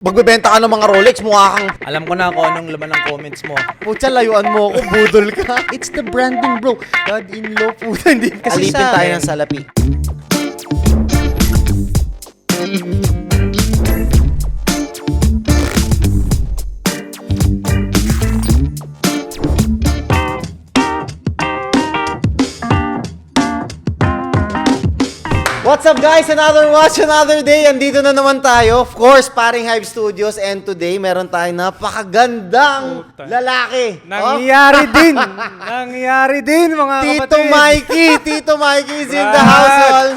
Magbebenta ka ng mga Rolex, mukha kang... Alam ko na kung anong laman ng comments mo. Pucha, layuan mo ako, budol ka. It's the branding, bro. God-in-law, puta, hindi. Kasi Alipin sa tayo akin- ng salapi. What's up guys? Another watch, another day. Andito na naman tayo. Of course, Paring Hive Studios. And today, meron tayong napakagandang lalaki. Nangyayari din! Nangyayari din, mga Tito kapatid! Mikey! Tito Mikey is in the Brad! household.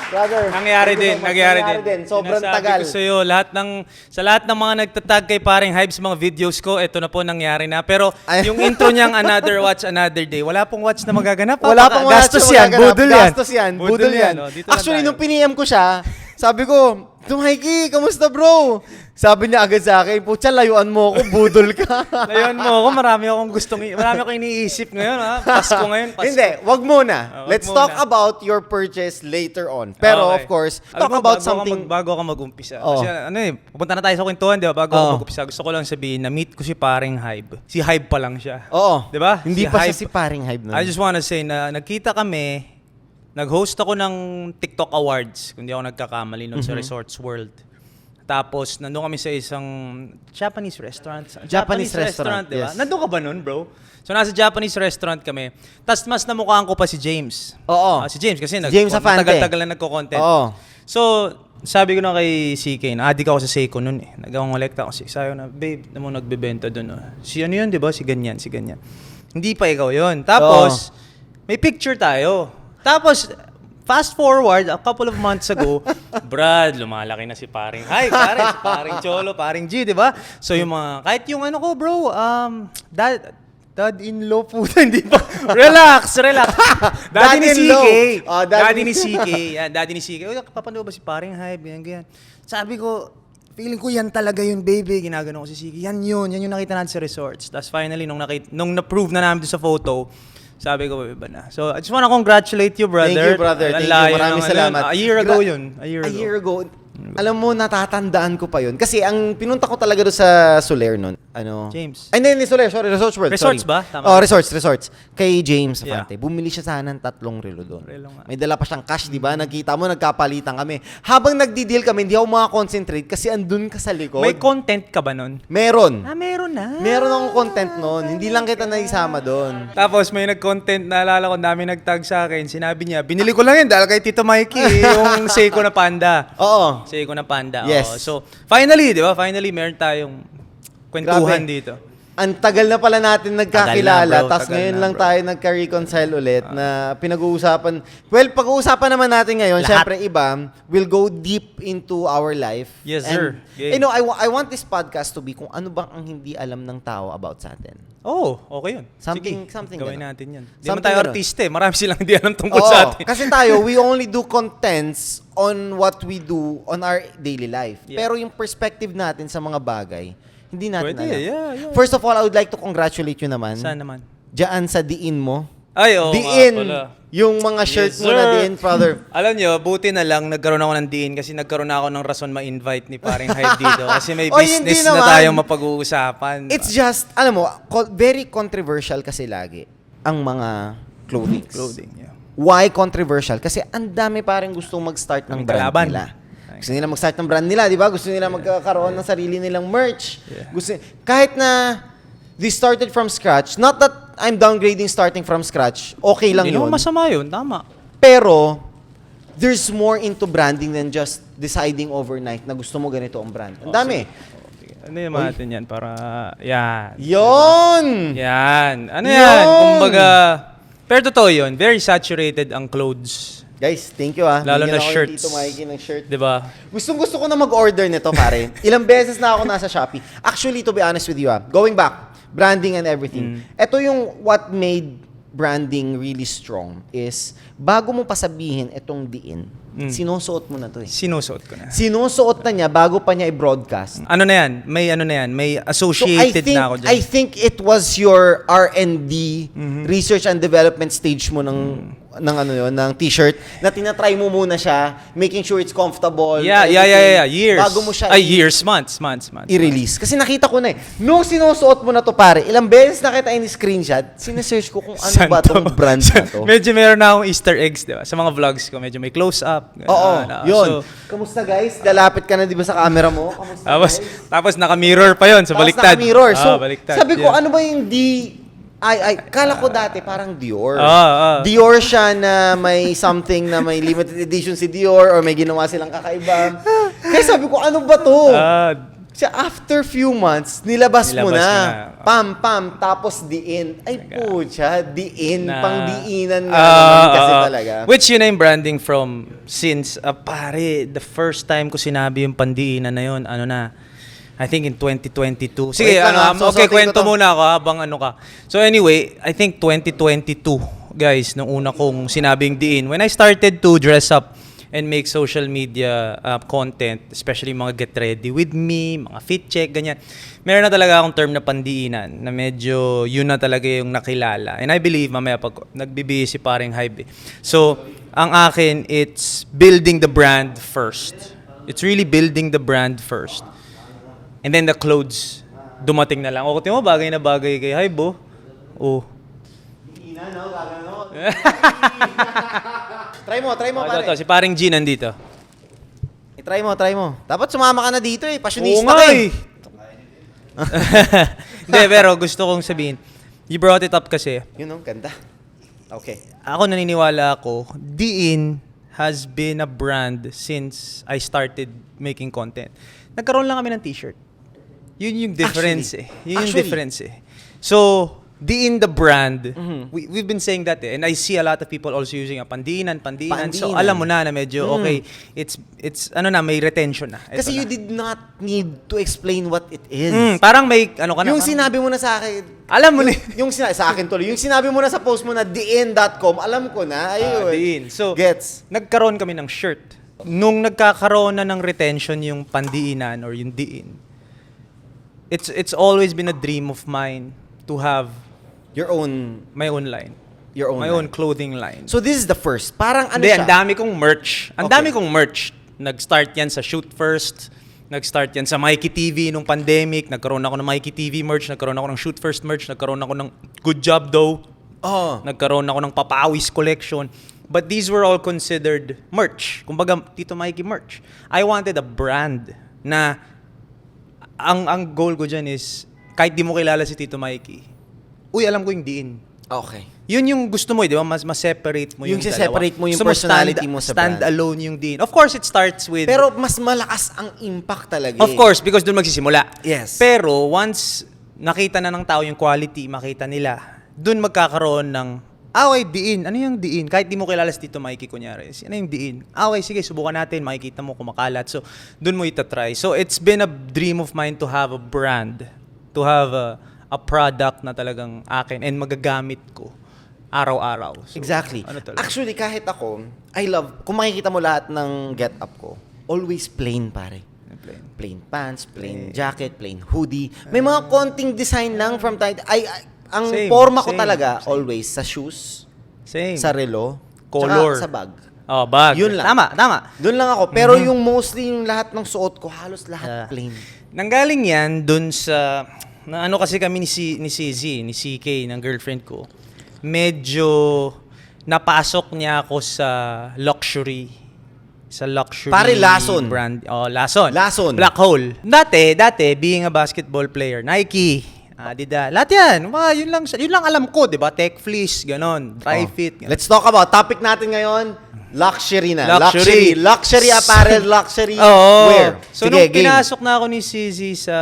Brother, nangyayari din. Sobrang Sinasabi tagal. ko sa'yo, sa lahat ng mga nagtatag kay Paring Hives, mga videos ko, ito na po nangyari na. Pero Ay. yung intro niyang Another Watch, Another Day, wala pong watch na magaganap. Wala pang Gastos yan, budol yan. Gastos yan, budol yan. Oh, dito na Actually, tayo. nung piniem ko siya, sabi ko, Mikey, kamusta bro? Sabi niya agad sa akin, putya, layuan mo ako, budol ka. Ngayon mo ako, marami akong iniisip ngayon, ha? Pasko ngayon, Pasko. Hindi, wag muna. Wag Let's muna. talk about your purchase later on. Pero Okay. of course, Alam talk mo, about bago something... bago ako mag-umpisa. Oo. Kasi pupunta na tayo sa kwentuhan, di ba? Bago Oo. ako mag-umpisa, gusto ko lang sabihin na meet ko si Paring Hive. Si Hive pa lang siya. Oo. Di ba? Hindi Si pa siya Hive. si Paring Hive nun. I just wanna say na nagkita kami, nag-host ako ng TikTok Awards, kung di ako nagkakamali nun sa Resorts World. Tapos, nandun kami sa isang Japanese restaurant. Japanese restaurant, di ba? yes. Nandun ka ba nun, bro? So, nasa Japanese restaurant kami. Tapos, mas namukhaan ko pa si James. Oo. Si James kasi James Afante. matagal-tagal na nagko-content. Oo. So, sabi ko na kay CK, na-addict ako sa Seiko nun eh. Nag-collect ako. Sabi ko na, babe, na mo nagbebenta dun. Oh. Si ano yun, di ba? Si ganyan. Hindi pa ikaw yun. Tapos, may picture tayo. Tapos, fast forward, a couple of months ago, Brad, lumalaki na si Paring. Hi, pare, si Paring Cholo, Paring G, di ba? So, yung mga, kahit yung ano ko, bro, Dad-in-law po, hindi pa. Relax. Daddy ni Dad-in-law. CK. Oh, daddy Daddy ni- ni CK. Yan, daddy ni CK. Uy, kapapanood ba si Paring Hive? Ganyan. Sabi ko, feeling ko yan talaga yun, baby. Ginagano ko si CK. Yan yung nakita natin sa resorts. Tapos finally, nung na-prove na namin doon sa photo, sabi ko, iba na. So, I just wanna congratulate you, brother. Thank you, brother. Ang Thank you. layo Maraming ng- salamat. A year ago yun. A year ago. Alam mo, natatandaan ko pa yun. Kasi ang pinunta ko talaga doon sa Soler nun. Ano? James. Ay, hindi, Soler. Sorry, Resorts World. Resorts sorry. ba? Tama. Oh, Resorts. Kay James Yeah. Afante. Bumili siya sana ng 3 relo doon. Relo nga. May dala pa siyang cash, di ba? Nagkita mo, nagkapalitan kami. Habang nagdi-deal kami, hindi ako makakonsentrate kasi andun ka sa likod. May content ka ba nun? Meron. Meron na. Meron akong content noon. Hindi lang kita naisama doon. Tapos may nag-content, naalala ko, dami nag-tag sa akin. Sinabi niya, binili ko lang yun dahil kay Tito Mikey, yung Seiko na Panda. Oo. Seiko na Panda. Yes. Oo. So, finally, di ba? Finally, meron tayong kwentuhan Grabe. dito. Ang tagal na pala natin nagkakilala, Tagal na, bro. tapos Tagal ngayon na, lang bro. tayo nagka-reconcile ulit na pinag-uusapan. Well, pag-uusapan naman natin ngayon, Lahat. syempre iba, we'll go deep into our life. Yes, And, sir. Game. You know, I want this podcast to be kung ano bang ang hindi alam ng tao about sa atin. Oh, okay yun. Something Gawin ganun. natin yan. Hindi Something naman tayo ganun. artiste eh. Marami silang hindi alam tungkol Oo, sa atin. kasi tayo, we only do contents on what we do on our daily life. Yeah. Pero yung perspective natin sa mga bagay, hindi natin Pwede, alam. yeah. First of all, I would like to congratulate you naman. Saan naman? Diyan sa diin mo. Ay, oo Diin. nga pala. Yung mga shirt Yes, mo na sir. diin, brother. Alam nyo, buti na lang nagkaroon ako ng diin kasi nagkaroon ako ng rason ma-invite ni Paring Hive dito kasi may Oy, hindi business na naman. tayong mapag-uusapan. It's just, alam mo, very controversial kasi lagi ang mga clothing. Clothing, yeah. Why controversial? Kasi ang dami parang gustong mag-start ng May brand kalaban. nila. Gusto nila mag-start ng brand nila, di ba? Gusto nila magkakaroon ng sarili nilang merch. Yeah. Kahit na they started from scratch, not that I'm downgrading starting from scratch, okay lang Hindi yun. naman masama yun, tama. Pero, there's more into branding than just deciding overnight na gusto mo ganito ang brand. Ang dami. Ano yung natin yan para, yan. Yon! Yan. Ano Yun! yan? Kumbaga, pero totoo yun, very saturated ang clothes. Guys, thank you ah. Lalo Bigyan na ako ni shirts. Tito Mikey ng shirt. Di ba? Gusto ko na mag-order nito, pare. Ilang beses na ako nasa Shopee. Actually, to be honest with you, going back, branding and everything. Ito yung what made branding really strong is bago mo pasabihin itong diin, sinusuot mo na to eh. Sinusuot ko na. Sinusuot na niya bago pa niya i-broadcast. Ano na yan? May associated na ako dyan. I think it was your R&D, research and development stage mo ng t-shirt na tinatry mo muna siya, making sure it's comfortable. Yeah. Years. Bago mo siya months. i-release. Kasi nakita ko na eh. Nung sinusuot mo na to pare, ilang beses nakita yung screenshot, sinesearch ko kung ano ba tong brand na to. Medyo meron na akong Easter eggs, di ba? Sa mga vlogs ko, medyo may close-up. Oo, yun. So, kamusta guys? Lalapit ka na di ba sa camera mo? Kamusta guys? tapos naka-mirror pa yun sa Tapos baliktad. naka-mirror. So, baliktad, sabi ko, yeah. ano ba yung kala ko dati parang Dior. Ah. Dior siya na may something na may limited edition si Dior or may ginawa silang kakaiba. Kaya sabi ko, ano ba to? Siya after few months, nilabas mo na. Pam, tapos diin. Ay po siya, diin. Pang-diinan nga naman kasi talaga. Which yun na yung branding from since, pare, the first time ko sinabi yung pandiinan na yun, I think in 2022. Sige, Wait lang, okay, susuotin kwento ko to. muna ako habang ka. So anyway, I think 2022, guys, nung una kong sinabing diin. When I started to dress up and make social media content, especially mga get ready with me, mga fit check, ganyan. Meron na talaga akong term na pandiinan na medyo yun na talaga yung nakilala. And I believe, mamaya pag nagbibigay si paring Hybe. So, ang akin, it's building the brand first. It's really building the brand first. And then the clothes, dumating na lang. O, tingnan mo, bagay na bagay kay Hybe, oh. Try mo pare. Ito, si paring G nandito. Try mo. Dapat sumama ka na dito eh. Oo Passionista nga ka eh. Hindi, pero gusto kong sabihin, you brought it up kasi, Yun oh, ganda. Okay. ako naniniwala ako, Diin has been a brand since I started making content. Nagkaroon lang kami ng t-shirt. Yun yung difference Yun yung difference eh. So, Diin the brand, we've been saying that eh. And I see a lot of people also using pandiinan. So, alam mo na medyo, okay, it's may retention na. Ito Kasi you na. did not need to explain what it is. Parang may, ka na. Yung parang- sinabi mo na sa akin, Alam mo na. yung sa akin tuloy, yung sinabi mo na sa post mo na diin.com, alam ko na, ayun. Diin. So, Gets. nagkaroon kami ng shirt. Nung nagkakaroon na ng retention yung pandiinan or yung diin, it's always been a dream of mine to have Your own my own line. Your own My line. own clothing line. So this is the first. Parang ano Hindi, siya? ang dami kong merch. Ang Okay. dami kong merch. Nag-start yan sa Shoot First. Nag-start yan sa Mikey TV nung pandemic. Nagkaroon ako ng Mikey TV merch. Nagkaroon ako ng Shoot First merch. Nagkaroon ako ng Good Job Though. Oh. Nagkaroon ako ng Papawis collection. But these were all considered merch. Kumbaga, Tito Mikey merch. I wanted a brand na ang goal ko dyan is kahit di mo kilala si Tito Mikey, uy, alam ko yung diin. Okay. Yun yung gusto mo, di ba? Mas separate mo yung separate mo yung Gusto personality mo sa stand brand. alone yung diin. Of course, it starts with... Pero mas malakas ang impact talaga. of course, because doon magsisimula. Yes. Pero once nakita na ng tao yung quality, makita nila, doon magkakaroon ng, okay, diin. Ano yung diin? Kahit di mo kilala si Tito Mikey, kunyari. Ano yung diin? Okay, sige, subukan natin. Makikita mo kumakalat. So, doon mo itatry. So, it's been a dream of mine to have a brand. To have a product na talagang akin and magagamit ko araw-araw. So, Exactly. Ano talaga? Actually, kahit ako, I love, kung makikita mo lahat ng get-up ko, always plain, pare. Plain. Plain pants, plain jacket, plain hoodie. May mga konting design lang from time. Ang Same, forma ko same, talaga, same. always, sa shoes, Same. sa relo, Color. tsaka sa bag. Oh, bag. Yun lang. Tama. Doon lang ako. Pero yung mostly, yung lahat ng suot ko, halos lahat plain. Nanggaling yan dun sa... Na ano kasi kami ni CZ, ni CK, ng girlfriend ko. Medyo napasok niya ako sa luxury. Sa luxury Pare, Lason. brand. Oh, Lason. Lason. Black Hole. Dati, being a basketball player, Nike, Adidas, lahat yan. Yun lang alam ko, di ba? Tech Fleece, ganon. Tri-Fit. ganon. Let's talk about, topic natin ngayon, luxury na. Luxury. Luxury apparel, luxury Oo. wear. So, Sige, nung game. pinasok na ako ni CZ sa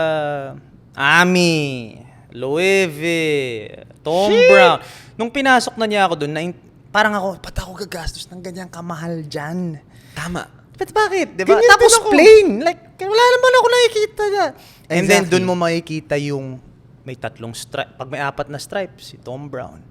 Ami, Louis V, Tom Brown, nung pinasok na niya ako doon, parang ako, ba't ako gagastos ng ganyang kamahal dyan? Tama. But bakit? Diba? Ganyan Tapos din ako. plain. Like, wala naman ako nakikita dyan. And then, Exactly. doon mo makikita yung may 3 stripe. Pag may 4 na stripes, si Tom Brown.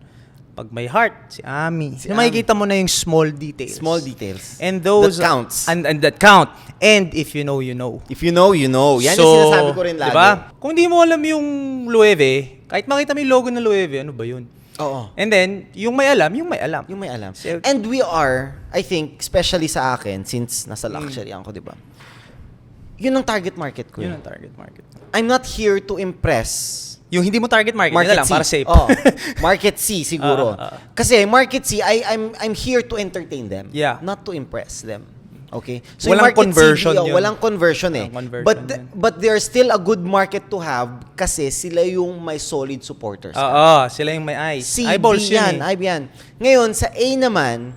Pag may heart, si Ami. Si So, makikita mo na yung small details. Small details. And those... That counts. And that count. And if you know, you know. If you know, you know. Yan yung sinasabi ko rin lagi. Diba? Kung di mo alam yung Loewe, kahit makita mo yung logo ng Loewe, ano ba yun? Oo. And then, yung may alam, yung may alam. Yung may alam. So- And we are, I think, especially sa akin, since nasa luxury ako, di ba? Yun ang target market ko. Yun ang target market. I'm not here to impress Yung hindi mo target market, yun market na lang, C. para safe. Oh, market C siguro. Kasi market C, I'm here to entertain them, Yeah. not to impress them. Okay? Walang yung market conversion C, yun. walang conversion eh. Walang conversion yun. But there's still a good market to have kasi sila yung may solid supporters. Oo, sila yung may eyes. C, Eyeballs D yun yan, I yan. Ngayon, sa A naman,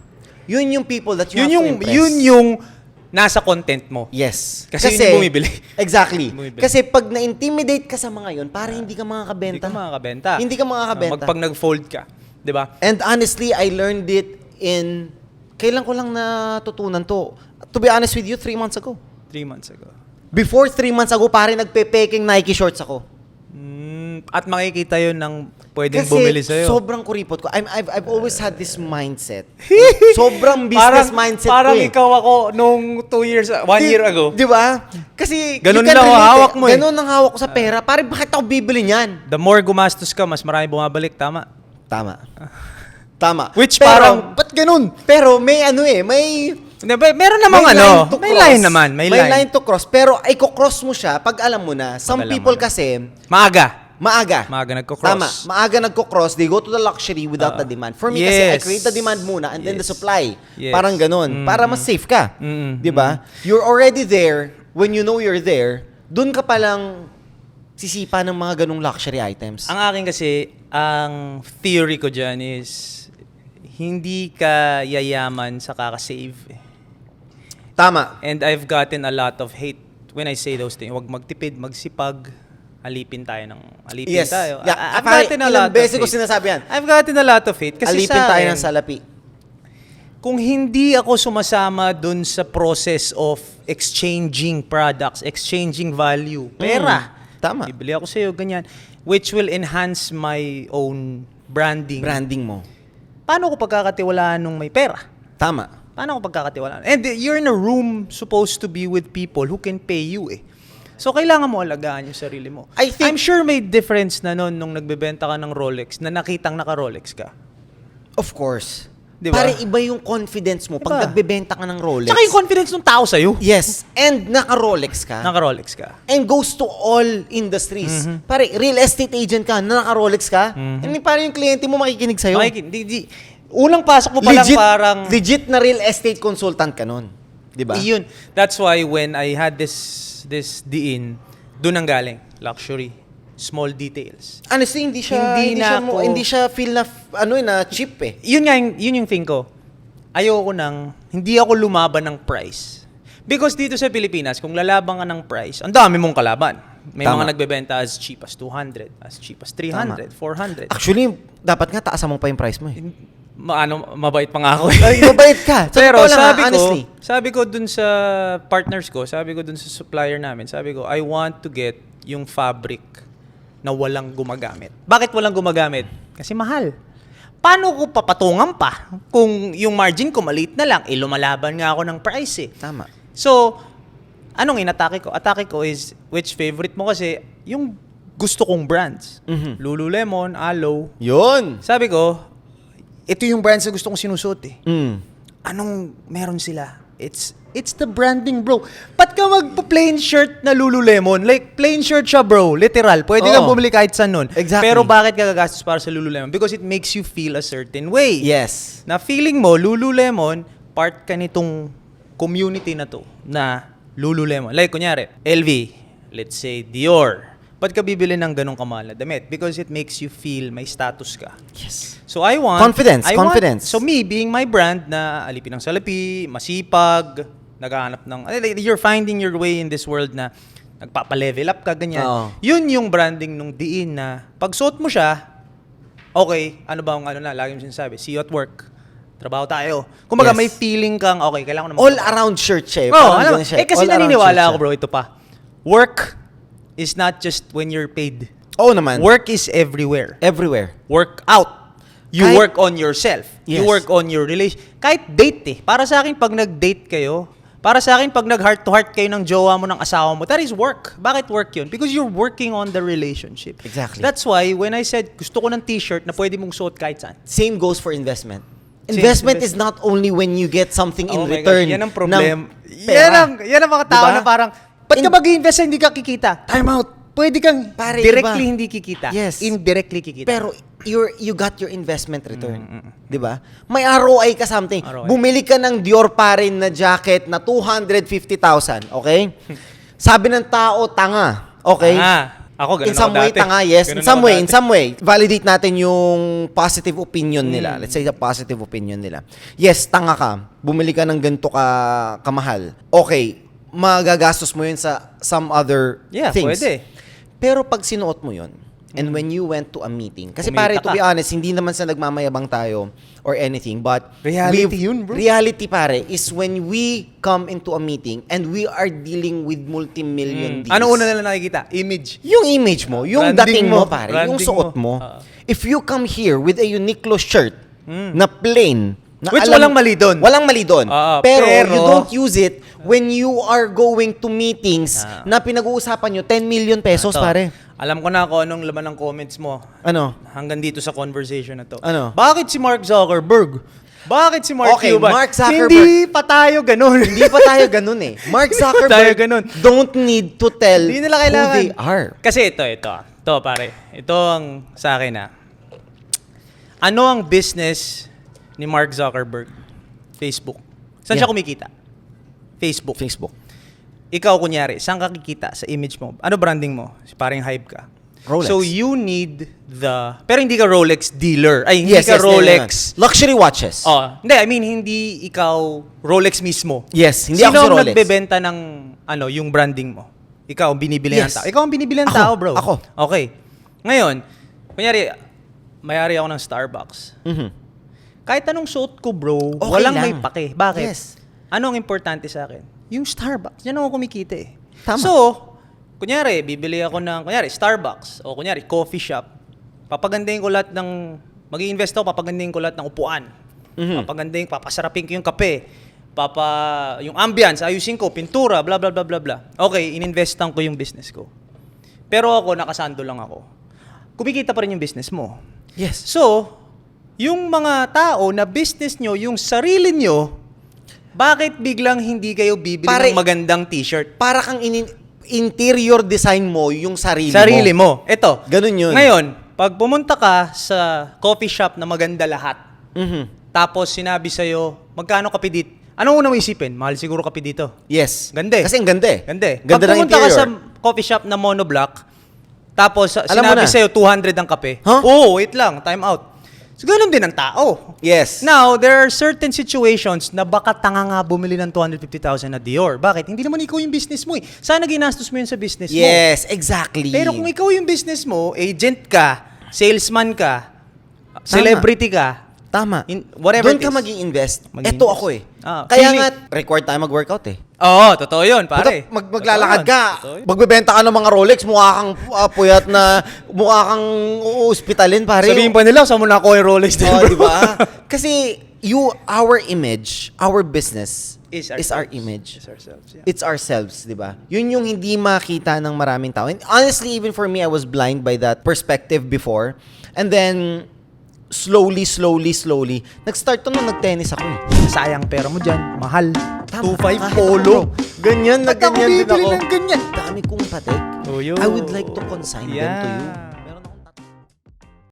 yun yung people that you have to impress. Yun yung nasa content mo. Yes. Kasi yun yung bumibili. Exactly. Bumibili. Kasi pag na-intimidate ka sa mga yun, parang hindi ka Hindi makakabenta. ka makakabenta. Hindi ka makakabenta. Pag nag-fold ka. Di ba? And honestly, I learned it in... Kailan ko lang natutunan to? To be honest with you, 3 months ago. 3 months ago. Before 3 months ago, pare nagpe-peking Nike shorts ako. At makikita yun ng pwedeng Kasi bumili sa'yo. sobrang kuripot ko. I've always had this mindset. Sobrang business mindset parang ko eh. ikaw ako nung 1 year ago. Di ba? Kasi Ganun you can lang ang relate hawak mo eh. Ganun ang hawak ko sa pera. Pare, bakit ako bibili niyan? The more gumastos ka, mas marami bumabalik. Tama. Tama. Tama. Which Pero, parang, ba't ganun? Pero may ano eh, may meron namang may line naman. May line. to cross. Pero ay cross mo siya pag alam mo na. Some alam people mo na. kasi, Maaga maaga nagko-cross. Tama. Maaga nagko-cross. They go to the luxury without the demand. For me kasi, I Yes. create the demand muna and then the Yes. supply. Yes. Parang ganun. Para mas safe ka. Di ba? You're already there. When you know you're there, dun ka palang sisipa ng mga ganung luxury items. Ang akin kasi, ang theory ko dyan is, hindi ka yayaman sa kakasave. Tama. And I've gotten a lot of hate when I say those things. Huwag magtipid, magsipag, alipin tayo. Yes. Tayo. Yeah. I've gotten a Ilang lot of beses ko hate. sinasabi yan. I've gotten a lot of hate. Kasi Alipin sa tayo akin, ng salapi. kung hindi ako sumasama dun sa process of exchanging products, exchanging value, pera. Tama. Bibili ako sa'yo, ganyan. Which will enhance my own branding. Branding mo. Paano ko pagkakatiwalaan nung may pera? Tama. Paano ko pagkakatiwalaan? And you're in a room supposed to be with people who can pay you eh. So, kailangan mo alagaan yung sarili mo. I think- I'm sure may difference na nun nung nagbebenta ka ng Rolex na nakitang naka-Rolex ka. Of course. Di ba? Pare, iba yung confidence mo pag Diba? nagbebenta ka ng Rolex. Tsaka yung confidence ng tao sa'yo. Yes. And naka-Rolex ka. Naka-Rolex ka. And goes to all industries. Pare, real estate agent ka, na naka-Rolex ka. And pare yung kliyente mo makikinig sa'yo. Unang pasok mo pa lang parang... Legit na real estate consultant ka nun. Di ba? Yun. That's why when I had this diin, doon ang galing. Luxury. Small details. Honestly, hindi siya feel na, na cheap eh. Yun yung thing ko. Ayoko hindi ako lumaban ng price. Because dito sa Pilipinas, kung lalaban ka ng price, ang dami mong kalaban. May Tama. mga nagbebenta as cheap as 200, as cheap as 300, 400. Actually, dapat nga taasan mo pa yung price mo eh. Mabait pa nga ako. Ay, mabait ka. Sa Pero totoo lang, honestly. sabi ko dun sa partners ko, sabi ko dun sa supplier namin, sabi ko, I want to get yung fabric na walang gumagamit. Bakit walang gumagamit? Kasi mahal. Paano ko papatungan pa kung yung margin ko maliit na lang, lumalaban nga ako ng price eh. Tama. So, anong inatake ko? Atake ko is, which favorite mo kasi, yung gusto kong brands. Lululemon, Alo. Yun. Sabi ko, ito yung brands na gusto kong sinusuot eh. Mm. Anong meron sila? It's the branding, bro. Ba't ka magpa-plain shirt na Lululemon? Like, plain shirt siya, bro. Literal. Pwede kang bumili kahit saan nun. Exactly. Pero bakit ka gagastos para sa Lululemon? Because it makes you feel a certain way. Yes. Na feeling mo, Lululemon, part ka nitong community na to, na Lululemon. Like, kunyari, LV, let's say Dior. Ba't ka bibili ng ganong kamahal na damit? Because it makes you feel may status ka. Yes. So I want... Confidence. So me, being my brand na alipin ng salapi, masipag, naghahanap ng... You're finding your way in this world na nagpapa-level up ka, ganyan. Oo. Yun yung branding nung diin na pag suot mo siya, okay, ano ba ang lagi mo sinasabi? See you at work. Trabaho tayo. Kumbaga, Yes. may feeling kang, okay, kailangan ko naman... All-around shirt siya eh. Oo, Parang alam mo. ganun siya. Kasi All-around naniniwala shirt ako, siya. bro, ito pa. Work is not just when you're paid. Oo naman. Work is everywhere. Everywhere. Work out. You Kahit- work on yourself. You Yes. work on your relation. Kahit date eh. Para sa akin, pag nag-date kayo, para sa akin, pag nag-heart-to-heart kayo ng jowa mo, ng asawa mo, that is work. Bakit work yun? Because you're working on the relationship. Exactly. That's why, when I said, gusto ko ng t-shirt na pwede mong suot kahit saan. Same goes for investment. Same Investment is investment. not only when you get something in Oh my return. gosh, yan ang problem. ng pera. Yan ang mga tao Diba? na parang, ba't ka mag-invest hindi ka kikita? Time out. Pwede kang Pare, directly iba. hindi kikita. Yes. Indirectly kikita. Pero you got your investment return. 'Di ba? May ROI ka something. ROI. Bumili ka ng Dior pa rin na jacket na 250,000, okay? Sabi ng tao, tanga. Okay? Ako, ganun In some ako way, dati. tanga, yes. Ganun In some ako way, dati. in some way. Validate natin yung positive opinion nila. Let's say the positive opinion nila. Yes, tanga ka. Bumili ka ng ganito kamahal. Okay, magagastos mo yun sa some other Yeah, things. pwede. Pero pag sinuot mo yun, and when you went to a meeting, kasi Kumita pare, to ka. be honest, hindi naman sa nagmamayabang tayo or anything, but Reality yun, bro. reality pare is when we come into a meeting and we are dealing with multi-million deals. Ano una nila nakikita? Image. Yung image mo, yung Branding dating mo, mo, pare, yung branding suot mo. mo. If you come here with a Uniqlo shirt na plain, na Which walang mali doon. Walang mali doon. Pero you don't use it when you are going to meetings na pinag-uusapan nyo 10 million pesos, Ito, pare. Alam ko na kung anong laman ng comments mo Ano? hanggang dito sa conversation na to. Ano? Bakit si Mark Zuckerberg? Bakit si Mark Okay, Cuban? Mark Zuckerberg. Hindi pa tayo ganun. Hindi pa tayo ganun eh. Mark tayo Zuckerberg ganun. don't need to tell Hindi nila kailangan. who they are. Kasi ito. Ito, pare. Ito ang sa akin na. Ano ang business ni Mark Zuckerberg? Facebook. Saan Yeah. siya kumikita? Facebook. Facebook. Ikaw, kunyari, saan ka kikita sa image mo? Ano branding mo? Parang hype ka. Rolex. So, you need pero hindi ka Rolex dealer. Ay, hindi ka no, Rolex. no. Luxury watches. Hindi, I mean, hindi ikaw Rolex mismo. Yes, hindi Sino ako si ang Rolex. nagbebenta ng, yung branding mo? Ikaw ang binibili ng Yes. tao. Ikaw ang binibili ng Ako, tao, bro. ako. Okay. Ngayon, kunyari, may-ari ako ng Starbucks. Mhm. Kahit anong suot ko, bro, Okay walang lang. may pake. Bakit? Yes. Ano ang importante sa akin? Yung Starbucks. Yan ako kumikita eh. Tama. So, kunyari, bibili ako ng, Starbucks o kunyari, coffee shop. Papagandahin ko lahat ng, mag-i-invest ako, papagandahin ko lahat ng upuan. Papagandahin, papasarapin ko yung kape. Yung ambience, ayusin ko, pintura, bla bla bla bla bla. Okay, ininvestan ko yung business ko. Pero ako, nakasando lang ako. Kumikita pa rin yung business mo. Yes. So, yung mga tao na business nyo, yung sarili nyo, bakit biglang hindi kayo bibili Pare- ng magandang t-shirt? Para kang interior design mo yung sarili, Sarili mo. Ito. Ganun yun. Ngayon, pag pumunta ka sa coffee shop na maganda lahat, Mhm. tapos sinabi sa'yo, magkano kape dito? Anong una mo isipin? Mahal siguro kape dito. Yes. Ganda eh. Kasi ang ganda eh. Ganda eh. Ganda Pag ng pumunta ka interior. sa coffee shop na monoblock, tapos Alam mo sinabi na. sa'yo 200 ang kape. Huh? Oo, wait lang, time out. So, ganun din ang tao. Yes. Now, there are certain situations na baka tanga nga bumili ng 250,000 na Dior. Bakit? Hindi naman ikaw yung business mo eh. Sana ginastos mo yun sa business mo. Yes, exactly. Pero kung ikaw yung business mo, agent ka, salesman ka, celebrity ka, Tama. whatever Doon it ka is. mag-i-invest. Mag-i-invest. Eto ako eh. feeling- Kaya nga, required tayo mag-workout eh. Oo, totoo yun, pare. Maglalakad Totoo ka. yun. Totoo yun. Magbebenta ka ng mga Rolex, mukha kang puyat na, mukha kang uuspitalin, pare. Sabihin pa nila, saan mo na ako yung Rolex din, Oh, bro? di ba? Kasi our image, our business is our image. It's ourselves, yeah. It's ourselves, di ba? Yun yung hindi makita ng maraming tao. And honestly, even for me, I was blind by that perspective before. And then, slowly, nag-start to nung nag-tennis ako eh. Sayang pera mo dyan, mahal. Tama. 2.5 Kahit polo. ano. Ganyan na Ba't ako ganyan din bibili ako. ng ganyan? Dami kong patek. Oh, yun. I would like to consign them to you.